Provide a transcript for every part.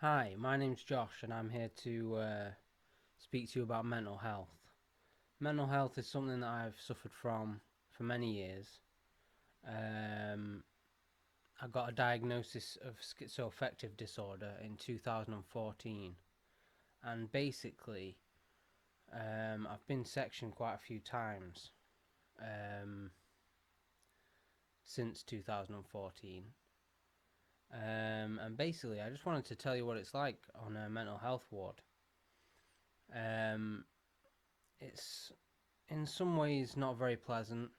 Hi, my name's Josh, and I'm here to speak to you about mental health. Mental health is something that I've suffered from for many years. Um, I got a diagnosis of schizoaffective disorder in 2014, and basically, I've been sectioned quite a few times um, since 2014. And basically, I just wanted to tell you what it's like on a mental health ward. Um, it's in some ways not very pleasant.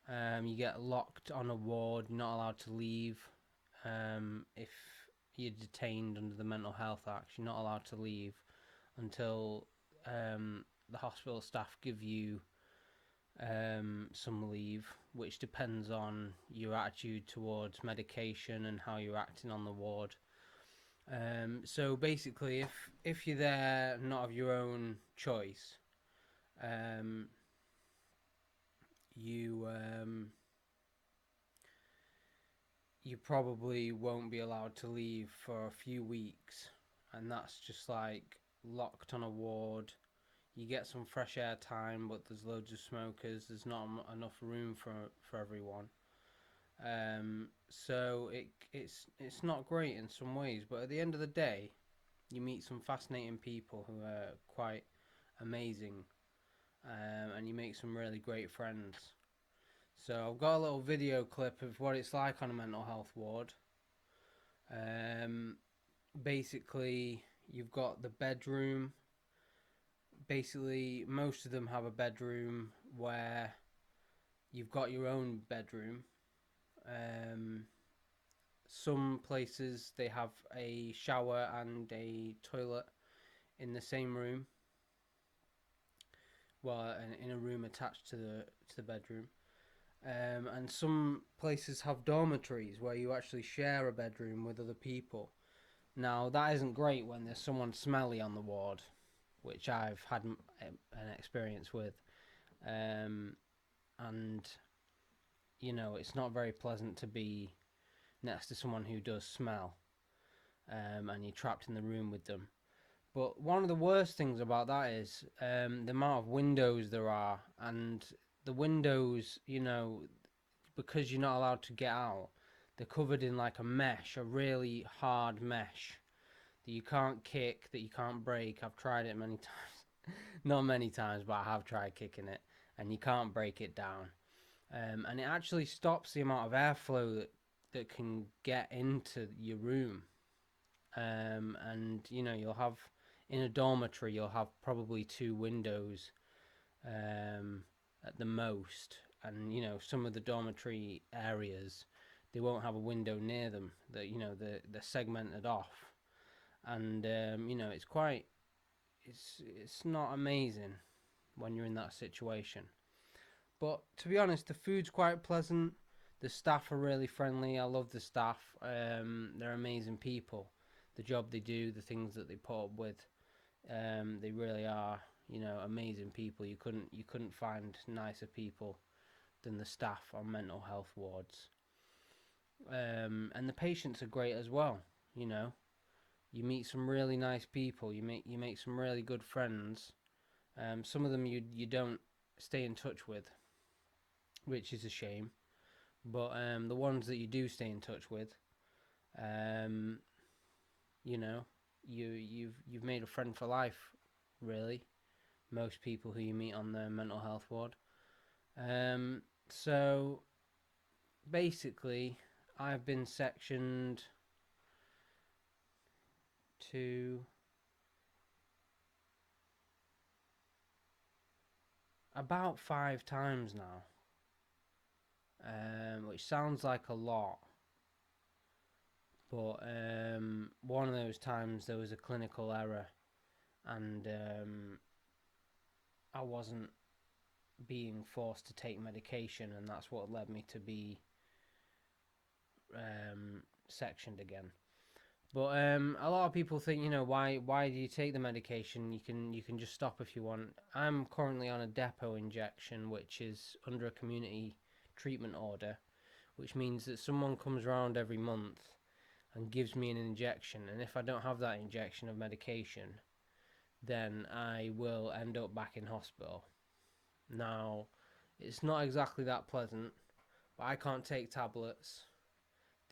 You get locked on a ward, you're not allowed to leave. If you're detained under the Mental Health Act, you're not allowed to leave until the hospital staff give you some leave, which depends on your attitude towards medication and how you're acting on the ward. So basically, if you're there not of your own choice, um, you you probably won't be allowed to leave for a few weeks, and that's just like locked on a ward. You get some fresh air time, but there's loads of smokers. There's not enough room for everyone. So it's not great in some ways, but at the end of the day, you meet some fascinating people who are quite amazing, and you make some really great friends. So I've got a little video clip of what it's like on a mental health ward. Um, Basically, you've got the bedroom. Basically, most of them have a bedroom where you've got your own bedroom. Um, some places they have a shower and a toilet in the same room, well, in a room attached to the bedroom. And some places have dormitories where you actually share a bedroom with other people. Now, that isn't great when there's someone smelly on the ward, which I've had an experience with. Um, and, it's not very pleasant to be next to someone who does smell, and you're trapped in the room with them. But one of the worst things about that is the amount of windows there are, and the windows, because you're not allowed to get out, they're covered in like a mesh, a really hard mesh that you can't kick, that you can't break. I've tried it many times. Not many times, but I have tried kicking it, and you can't break it down. And it actually stops the amount of airflow that can get into your room. And you'll have in a dormitory, you'll have probably two windows um, at the most, and some of the dormitory areas they won't have a window near them. They're segmented off, and it's not amazing when you're in that situation. But to be honest, the food's quite pleasant. The staff are really friendly. I love the staff. They're amazing people. The job they do, the things that they put up with, they really are. Amazing people. You couldn't find nicer people than the staff on mental health wards. And the patients are great as well. You know, you meet some really nice people. You make some really good friends. Some of them you don't stay in touch with, which is a shame. But the ones that you do stay in touch with, um, you know, you've made a friend for life. Really, most people who you meet on the mental health ward. So basically, I've been sectioned to about 5 times now, which sounds like a lot, but one of those times there was a clinical error, and I wasn't being forced to take medication, and that's what led me to be sectioned again. But a lot of people think, why do you take the medication? You can just stop if you want. I'm currently on a depot injection, which is under a community treatment order, which means that someone comes around every month and gives me an injection, and if I don't have that injection of medication, then I will end up back in hospital. Now, it's not exactly that pleasant, but I can't take tablets.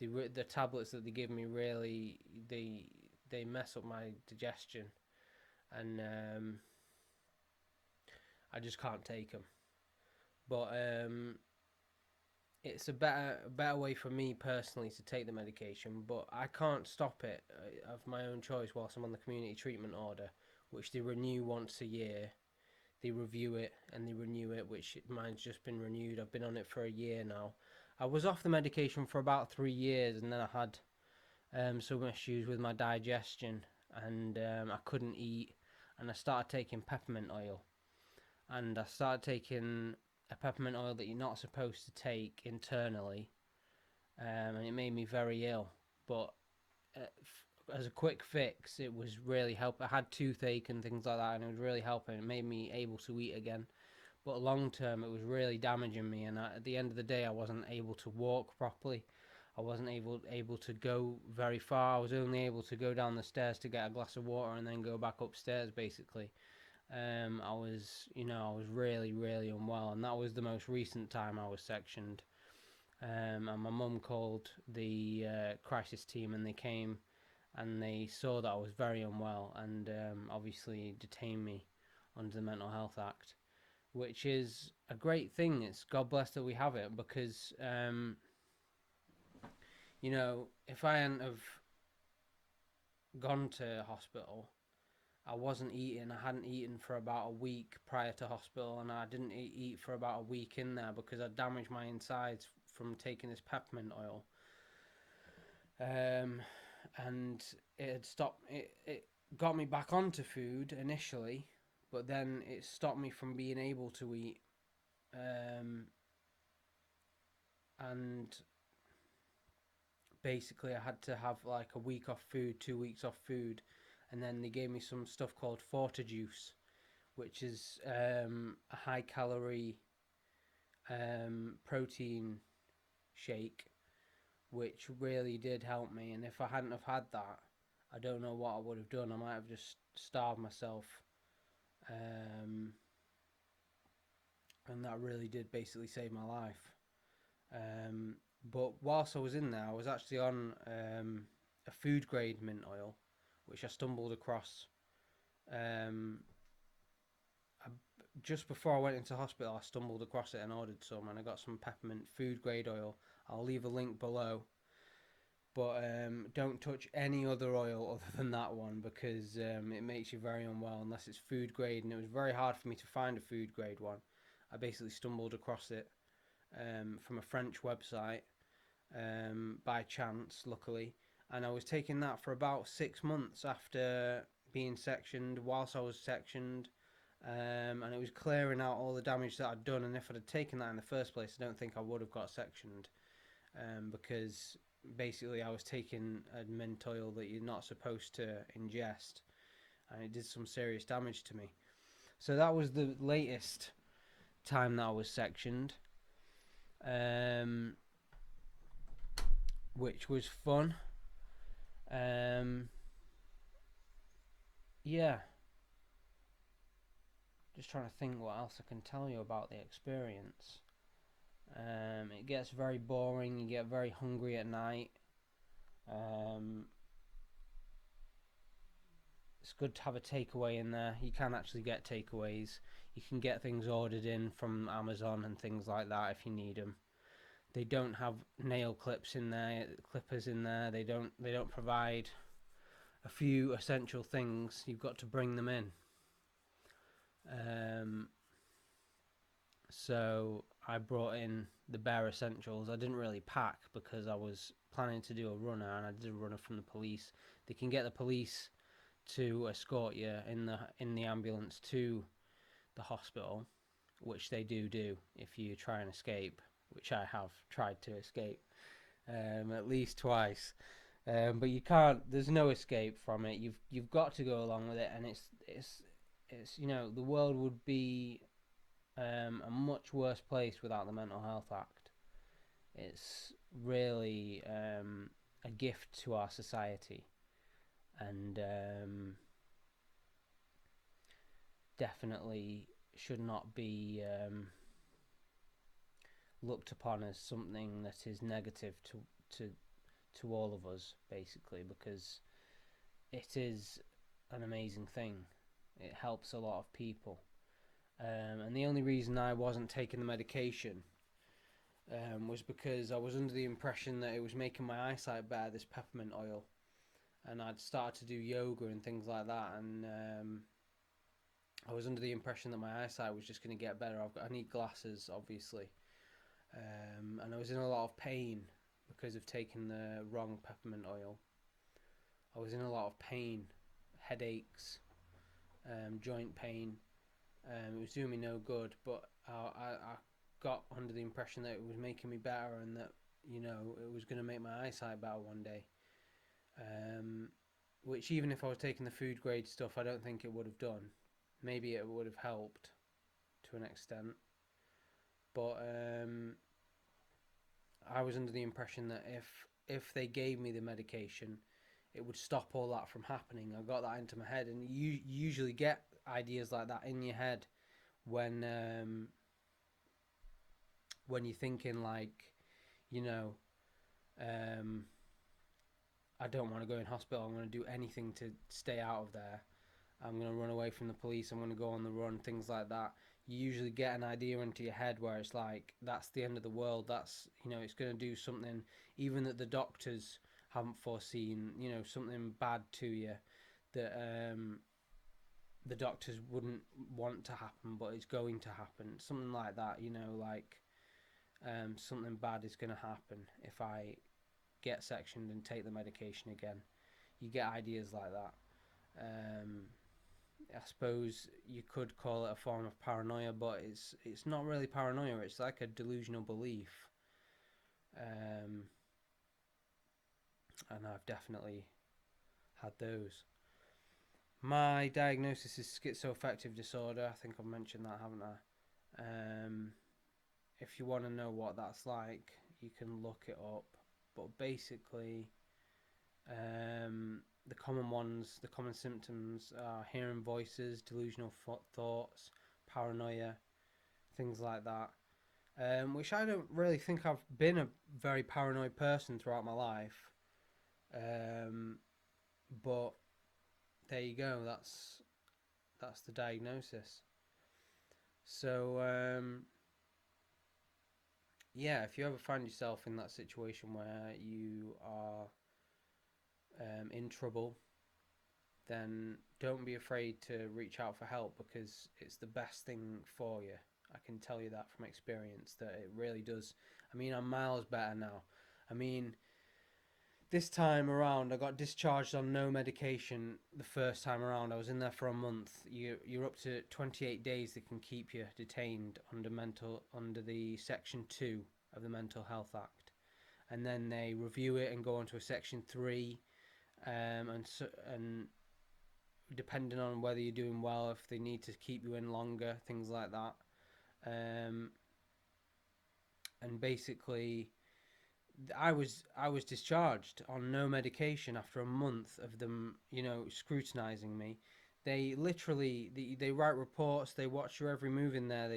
The tablets that they give me really they mess up my digestion, and I just can't take them. But it's a better way for me personally to take the medication, but I can't stop it of my own choice whilst I'm on the community treatment order, which they renew once a year. They review it and they renew it, which mine's just been renewed. I've been on it for a year now. I was off the medication for about 3 years, and then I had some issues with my digestion, and I couldn't eat, and I started taking peppermint oil. And I started taking a peppermint oil that you're not supposed to take internally, and it made me very ill. But as a quick fix, it was really helping. I had toothache and things like that, and it was really helping. It made me able to eat again. But long term, it was really damaging me, and at the end of the day, I wasn't able to walk properly. I wasn't able to go very far. I was only able to go down the stairs to get a glass of water and then go back upstairs, basically. I was really, really unwell, and that was the most recent time I was sectioned. And my mum called the crisis team, and they came, and they saw that I was very unwell, and obviously detained me under the Mental Health Act, which is a great thing. It's God bless that we have it, because if I hadn't have gone to hospital, I wasn't eating. I hadn't eaten for about a week prior to hospital, and I didn't eat for about a week in there because I damaged my insides from taking this peppermint oil. And it had stopped. It got me back onto food initially, but then it stopped me from being able to eat. And basically, I had to have like a week off food, 2 weeks off food. And then they gave me some stuff called Juice, which is a high-calorie protein shake, which really did help me. And if I hadn't have had that, I don't know what I would have done. I might have just starved myself. And that really did basically save my life. But whilst I was in there, I was actually on a food-grade mint oil, which I stumbled across just before I went into hospital. I stumbled across it and ordered some, and I got some peppermint food grade oil. I'll leave a link below, but don't touch any other oil other than that one, because it makes you very unwell unless it's food grade, and it was very hard for me to find a food grade one. I basically stumbled across it from a French website by chance, luckily. And I was taking that for about 6 months after being sectioned, whilst I was sectioned. And it was clearing out all the damage that I'd done. And if I'd have taken that in the first place, I don't think I would have got sectioned. Because basically I was taking a mint oil that you're not supposed to ingest. And it did some serious damage to me. So that was the latest time that I was sectioned. Which was fun. Yeah. Just trying to think what else I can tell you about the experience. It gets very boring. You get very hungry at night. It's good to have a takeaway in there. You can actually get takeaways. You can get things ordered in from Amazon and things like that if you need them. They don't have nail clippers in there. They don't provide a few essential things. You've got to bring them in. So I brought in the bare essentials. I didn't really pack because I was planning to do a runner, and I did a runner from the police. They can get the police to escort you in the ambulance to the hospital, which they do if you try and escape, which I have tried to escape at least twice. But you can't. There's no escape from it. You've got to go along with it, and it's the world would be a much worse place without the Mental Health Act. It's really a gift to our society, and definitely should not be looked upon as something that is negative to to all of us, basically, because it is an amazing thing. It helps a lot of people. And the only reason I wasn't taking the medication was because I was under the impression that it was making my eyesight better, this peppermint oil. And I'd started to do yoga and things like that, and I was under the impression that my eyesight was just going to get better. I need glasses, obviously, and I was in a lot of pain because of taking the wrong peppermint oil. I was in a lot of pain, headaches, joint pain. It was doing me no good, but I got under the impression that it was making me better, and that, you know, it was going to make my eyesight better one day. Which, even if I was taking the food grade stuff, I don't think it would have done. Maybe it would have helped to an extent, but I was under the impression that if they gave me the medication, it would stop all that from happening. I got that into my head, and you usually get ideas like that in your head when you're thinking, like, you know, I don't want to go in hospital. I'm going to do anything to stay out of there. I'm going to run away from the police. I'm going to go on the run, things like that. You usually get an idea into your head where it's like, that's the end of the world. That's, you know, it's going to do something even that the doctors haven't foreseen, you know, something bad to you that the doctors wouldn't want to happen, but it's going to happen. Something like that, you know, like something bad is going to happen if I get sectioned and take the medication again. You get ideas like that. I suppose you could call it a form of paranoia, but it's not really paranoia. It's like a delusional belief, and I've definitely had those. My diagnosis is schizoaffective disorder. I think I've mentioned that, haven't I? If you want to know what that's like, you can look it up. But basically, the common ones, the common symptoms are hearing voices, delusional thoughts, paranoia, things like that. Which I don't really think I've been a very paranoid person throughout my life. But there you go. That's the diagnosis. So yeah, if you ever find yourself in that situation where you are in trouble, then don't be afraid to reach out for help, because it's the best thing for you. I can tell you that from experience, that it really does. I mean, I'm miles better now. I mean, this time around, I got discharged on no medication the first time around. I was in there for a month. You're up to 28 days that can keep you detained under the Section 2 of the Mental Health Act. And then they review it and go on to a Section 3, and depending on whether you're doing well, if they need to keep you in longer, things like that. And basically, I was discharged on no medication after a month of them, you know, scrutinizing me. They literally they write reports. They watch your every move in there.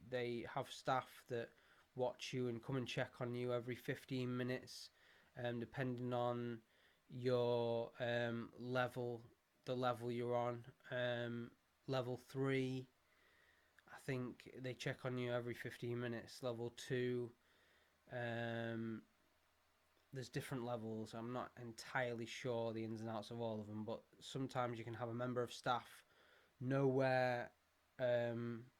They have staff that watch you and come and check on you every 15 minutes, depending on your level, the level you're on. Level 3, I think they check on you every 15 minutes. Level 2, there's different levels. I'm not entirely sure the ins and outs of all of them, but sometimes you can have a member of staff nowhere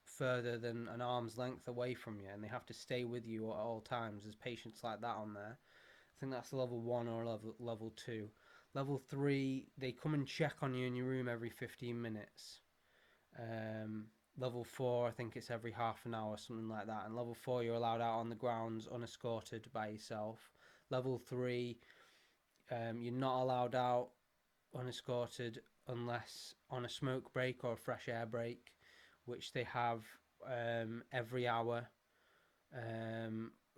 further than an arm's length away from you, and they have to stay with you at all times. There's patients like that on there. I think that's level 1 or level 2. Level 3, they come and check on you in your room every 15 minutes. Level 4, I think it's every half an hour, something like that. And level 4, you're allowed out on the grounds unescorted by yourself. Level 3, you're not allowed out unescorted unless on a smoke break or a fresh air break, which they have every hour.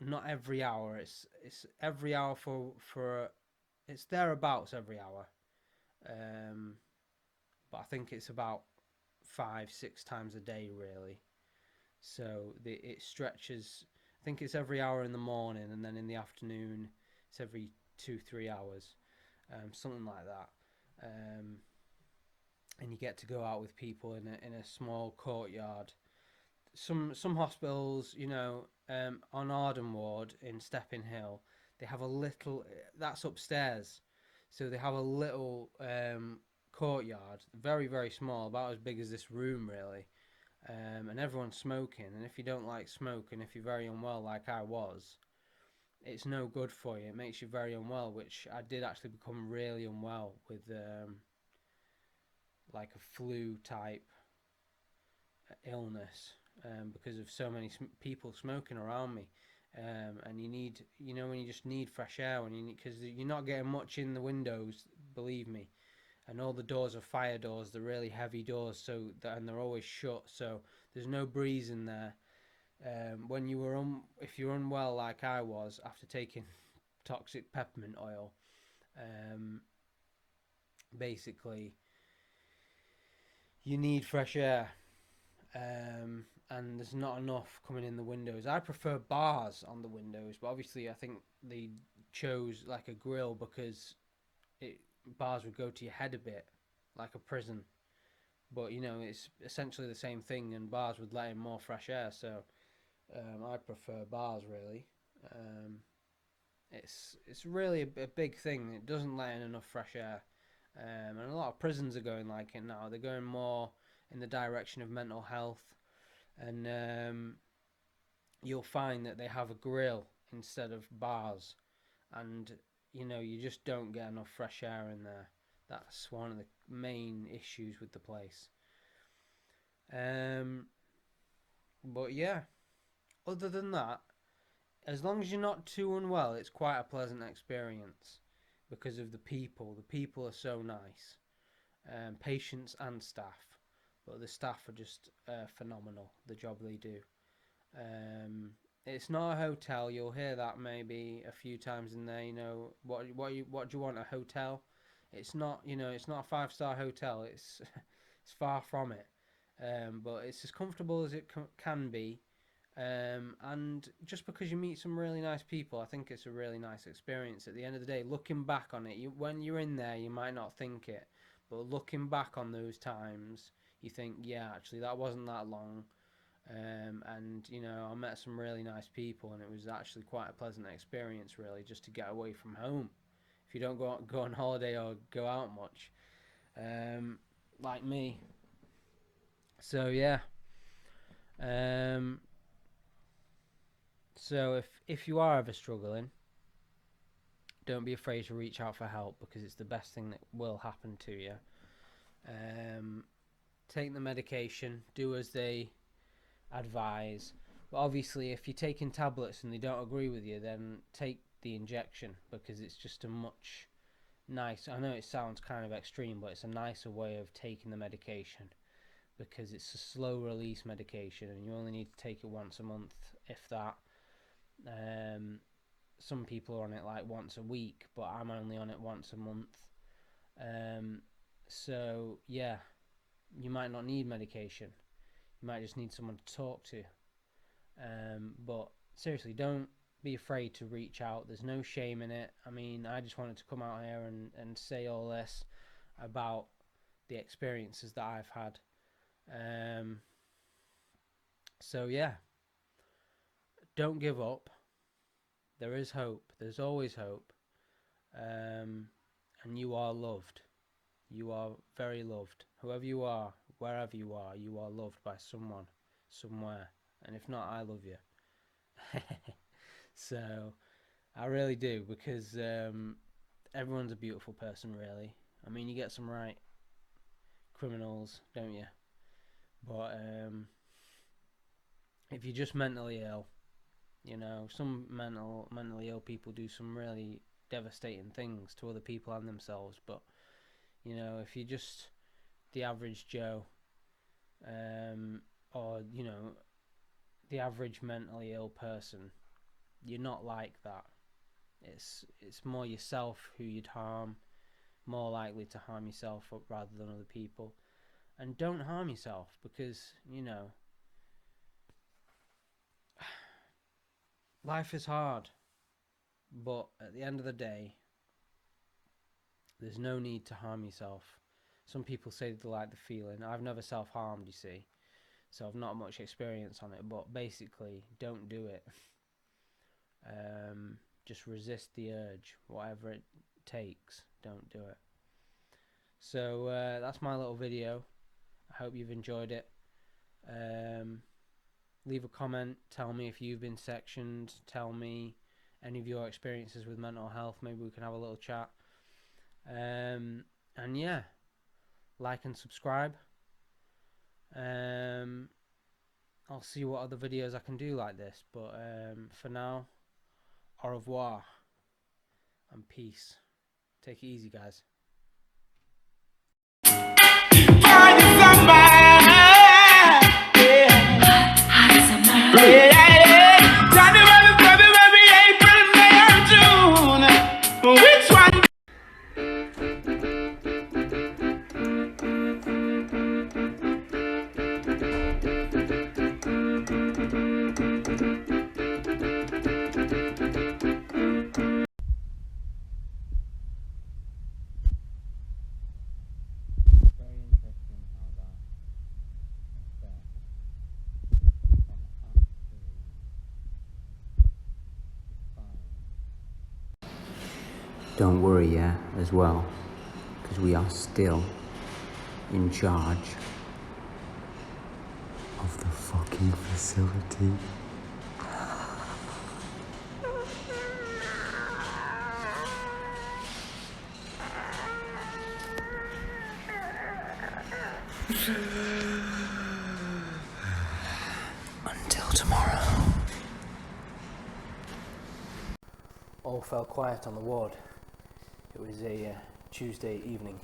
Not every hour. It's every hour for it's thereabouts every hour. Um, but I think it's about 5, 6 times a day really. So it stretches. I think it's every hour in the morning, and then in the afternoon it's every 2, 3 hours, something like that. Um, and you get to go out with people in a small courtyard. Some hospitals, on Arden ward in Stepping Hill, they have a little, that's upstairs, so they have a little courtyard, very very small, about as big as this room really, and everyone's smoking. And if you don't like smoke, and if you're very unwell like I was, it's no good for you. It makes you very unwell, which I did actually become really unwell with, like a flu type illness, because of so many people smoking around me. And you need, when you just need fresh air, when you need, because you're not getting much in the windows, believe me. And all the doors are fire doors, they're really heavy doors, and they're always shut, so there's no breeze in there. When you were if you're unwell like I was after taking toxic peppermint oil, um, basically you need fresh air, and there's not enough coming in the windows. I prefer bars on the windows, but obviously I think they chose like a grill because it bars would go to your head a bit, like a prison. But it's essentially the same thing, and bars would let in more fresh air. So I prefer bars really. Um, it's really a big thing. It doesn't let in enough fresh air, and a lot of prisons are going like it now. They're going more in the direction of mental health, and you'll find that they have a grill instead of bars, and you just don't get enough fresh air in there. That's one of the main issues with the place. Um, but yeah, other than that, as long as you're not too unwell, it's quite a pleasant experience because of the people. The people are so nice, patients and staff. But the staff are just phenomenal. The job they do. Um, it's not a hotel. You'll hear that maybe a few times in there. What do you want, a hotel? It's not. It's not a 5-star hotel. It's it's far from it. But it's as comfortable as it can be. And just because you meet some really nice people, I think it's a really nice experience. At the end of the day, looking back on it, when you're in there, you might not think it, but looking back on those times, you think, yeah, actually, that wasn't that long. And I met some really nice people, and it was actually quite a pleasant experience, really, just to get away from home. If you don't go on holiday or go out much, like me. So yeah. Um, so if you are ever struggling, don't be afraid to reach out for help, because it's the best thing that will happen to you. Um, Take the medication, do as they advise. But obviously, if you're taking tablets and they don't agree with you, then take the injection, because it's just a much nicer. I know it sounds kind of extreme, but it's a nicer way of taking the medication, because it's a slow release medication and you only need to take it once a month, if that. Some people are on it like once a week, but I'm only on it once a month. So yeah, you might not need medication. You might just need someone to talk to. But seriously, don't be afraid to reach out. There's no shame in it. I mean, I just wanted to come out here and say all this about the experiences that I've had. So yeah, don't give up. There is hope. There's always hope. And you are loved. You are very loved. Whoever you are, wherever you are loved by someone, somewhere. And if not, I love you. So, I really do, because everyone's a beautiful person, really. I mean, you get some right criminals, don't you? But if you're just mentally ill, some mentally ill people do some really devastating things to other people and themselves. But if you're just the average Joe, or the average mentally ill person, you're not like that. It's more yourself who you'd harm, more likely to harm yourself rather than other people. And don't harm yourself, because, you know, life is hard, but at the end of the day, there's no need to harm yourself. Some people say they like the feeling. I've never self-harmed, you see, so I've not much experience on it, but basically, don't do it. Just resist the urge, whatever it takes, don't do it. So that's my little video. I hope you've enjoyed it. Leave a comment, tell me if you've been sectioned, tell me any of your experiences with mental health, maybe we can have a little chat. And yeah, like and subscribe. I'll see what other videos I can do like this, but for now, au revoir and peace. Take it easy, guys. Don't worry, yeah, as well, because we are still in charge of the fucking facility. Until tomorrow. All fell quiet on the ward. It was a Tuesday evening,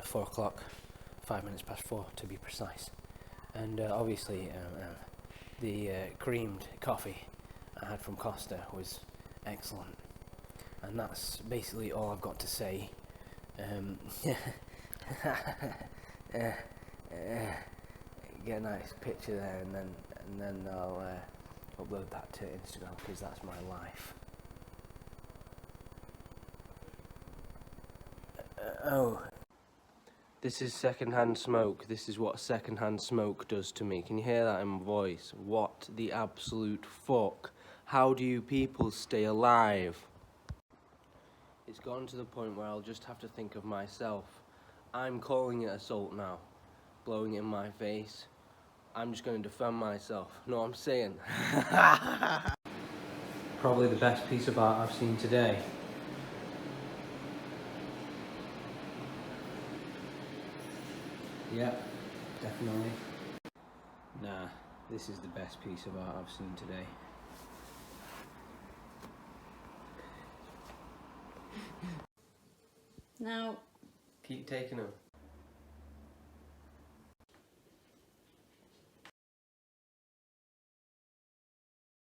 4 o'clock, 5 minutes past 4 to be precise. And obviously the creamed coffee I had from Costa was excellent. And that's basically all I've got to say. Get a nice picture there, and then I'll upload that to Instagram, because that's my life. Oh, this is secondhand smoke. This is what secondhand smoke does to me. Can you hear that in my voice? What the absolute fuck? How do you people stay alive? It's gotten to the point where I'll just have to think of myself. I'm calling it assault now. Blowing it in my face. I'm just going to defend myself. Know what I'm saying? Probably the best piece of art I've seen today. Yeah, definitely. Nah, this is the best piece of art I've seen today. Now, Keep taking them.